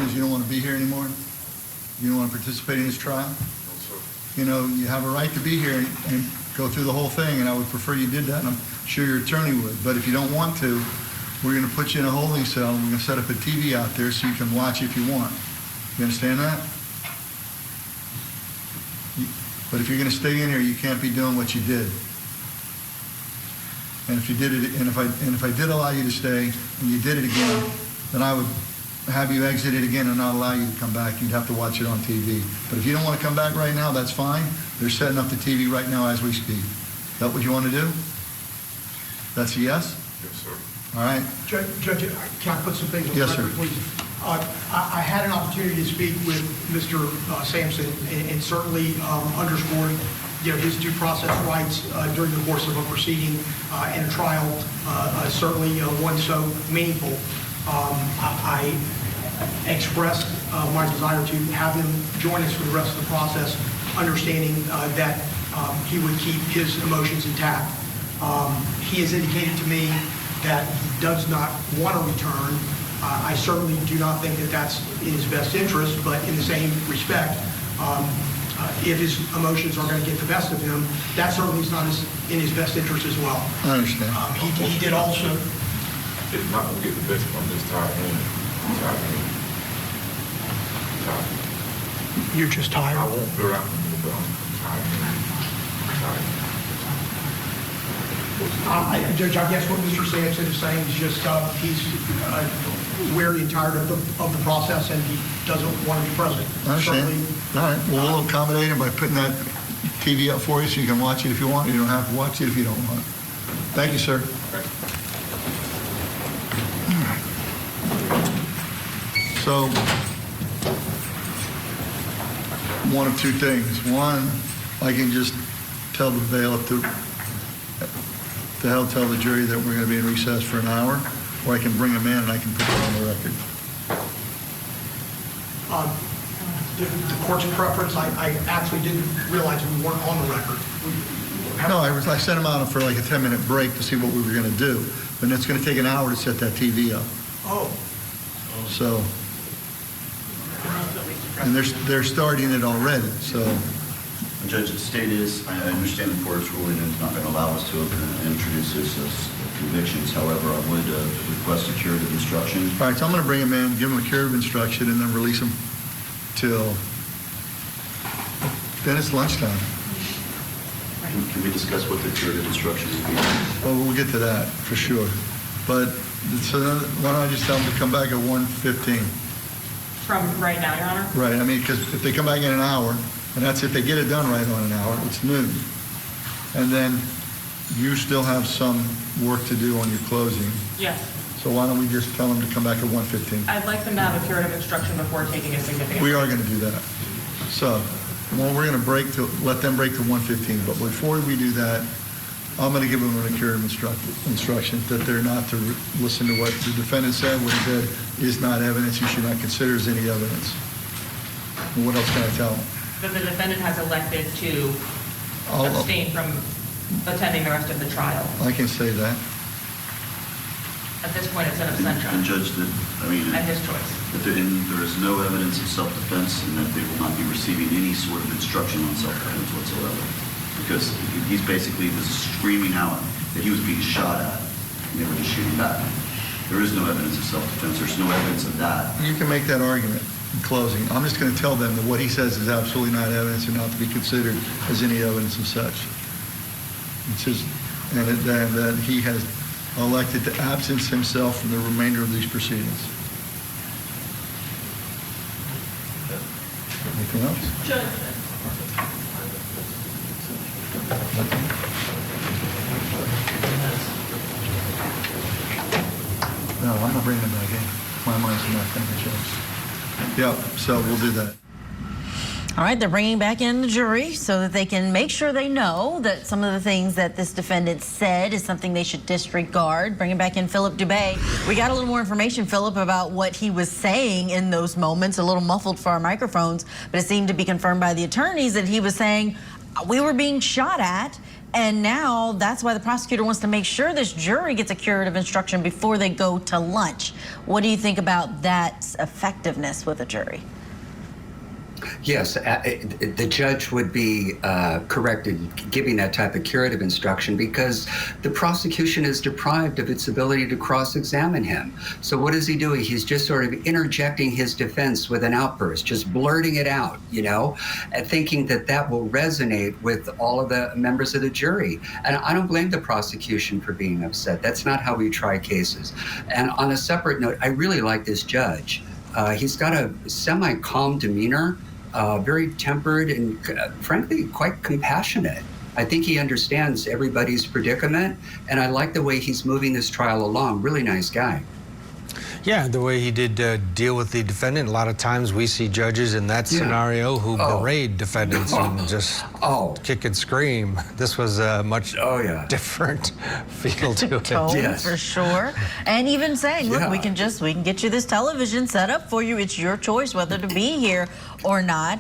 is you don't want to be here anymore? You don't want to participate in this trial? No, sir. You know, you have a right to be here and go through the whole thing, and I would prefer you did that, and I'm sure your attorney would. But if you don't want to, we're going to put you in a holding cell, and we're going to set up a TV out there so you can watch if you want. You understand that? But if you're going to stay in here, you can't be doing what you did. And if you did it, and if I did allow you to stay, and you did it again, then I would have you exit it again and not allow you to come back. You'd have to watch it on TV. But if you don't want to come back right now, that's fine. They're setting up the TV right now as we speak. Is that what you want to do? That's a yes? Yes, sir. All right. Judge, can I put some things on Yes, the record, sir. please? I had an opportunity to speak with Mr. Sampson and certainly underscored, his due process rights during the course of a proceeding and a trial, certainly one so meaningful. I expressed my desire to have him join us for the rest of the process, understanding that he would keep his emotions intact. He has indicated to me that he does not want to return. I certainly do not think that that's in his best interest, but in the same respect, if his emotions are going to get the best of him, that certainly is not in his best interest as well. I understand. He did also. It's not going to get the best from this tired man. You're just tired. I won't go out but I'm tired. Judge, I guess what Mr. Sampson is saying is just he's weary and tired of the process, and he doesn't want to be president. I understand. All right. Well, we'll accommodate him by putting that TV up for you so you can watch it if you want. You don't have to watch it if you don't want. Thank you, sir. Okay. So, one of two things. One, I can just tell the bailiff to tell the jury that we're going to be in recess for an hour, or I can bring him in and I can put it on the record. The court's preference, I actually didn't realize we weren't on the record. No, I sent him out for like a 10-minute break to see what we were going to do, but it's going to take an hour to set that TV up. Oh. So, and they're starting it already, so. Judge, the state is, I understand the court's ruling is not going to allow us to introduce his convictions. However, I would request a curative instruction. All right, so I'm going to bring him in, give him a curative instruction, and then release him till, then it's lunchtime. Can we discuss what the curative instruction will be? Well, we'll get to that for sure. But, so then, why don't I just tell them to come back at 1:15? From right now, Your Honor? Right, I mean, because if they come back in an hour, and that's if they get it done right on an hour, it's noon. And then you still have some work to do on your closing. Yes. So why don't we just tell them to come back at 1:15? I'd like them to have a curative instruction before taking a significant. We are going to do that. So, well, we're going to let them break to 1:15. But before we do that, I'm going to give them a curative instruction that they're not to listen to what the defendant said. What he said is not evidence. You should not consider as any evidence. And what else can I tell them? That the defendant has elected to abstain from attending the rest of the trial. I can say that. At this point, it's an abstention. And Judge, At his choice. That there is no evidence of self-defense and that they will not be receiving any sort of instruction on self-defense whatsoever. Because he's basically was screaming out that he was being shot at and they were just shooting back. There is no evidence of self-defense. There's no evidence of that. You can make that argument in closing. I'm just going to tell them that what he says is absolutely not evidence and not to be considered as any evidence of such. It's just, and that he has elected to absence himself from the remainder of these proceedings. Anything else? Judge. No, I'm not bringing him back in. My mind's not going to change. Yep, so we'll do that. All right, they're bringing back in the jury so that they can make sure they know that some of the things that this defendant said is something they should disregard. Bringing back in Philip Dubé. We got a little more information, Philip, about what he was saying in those moments, a little muffled for our microphones, but it seemed to be confirmed by the attorneys that he was saying, we were being shot at, And now that's why the prosecutor wants to make sure this jury gets a curative instruction before they go to lunch. What do you think about that effectiveness with a jury? Yes, the judge would be correct in giving that type of curative instruction because the prosecution is deprived of its ability to cross-examine him. So what is he doing? He's just sort of interjecting his defense with an outburst, just blurting it out, you know, and thinking that that will resonate with all of the members of the jury. And I don't blame the prosecution for being upset. That's not how we try cases. And on a separate note, I really like this judge. He's got a semi-calm demeanor. Very tempered and frankly quite compassionate. I think he understands everybody's predicament, and I like the way he's moving this trial along. Really nice guy. Yeah, the way he did deal with the defendant. A lot of times we see judges in that scenario who berate defendants and just kick and scream. This was a much different feel to it. Tone, for sure. And even saying, look, we can get you this television set up for you. It's your choice whether to be here or not.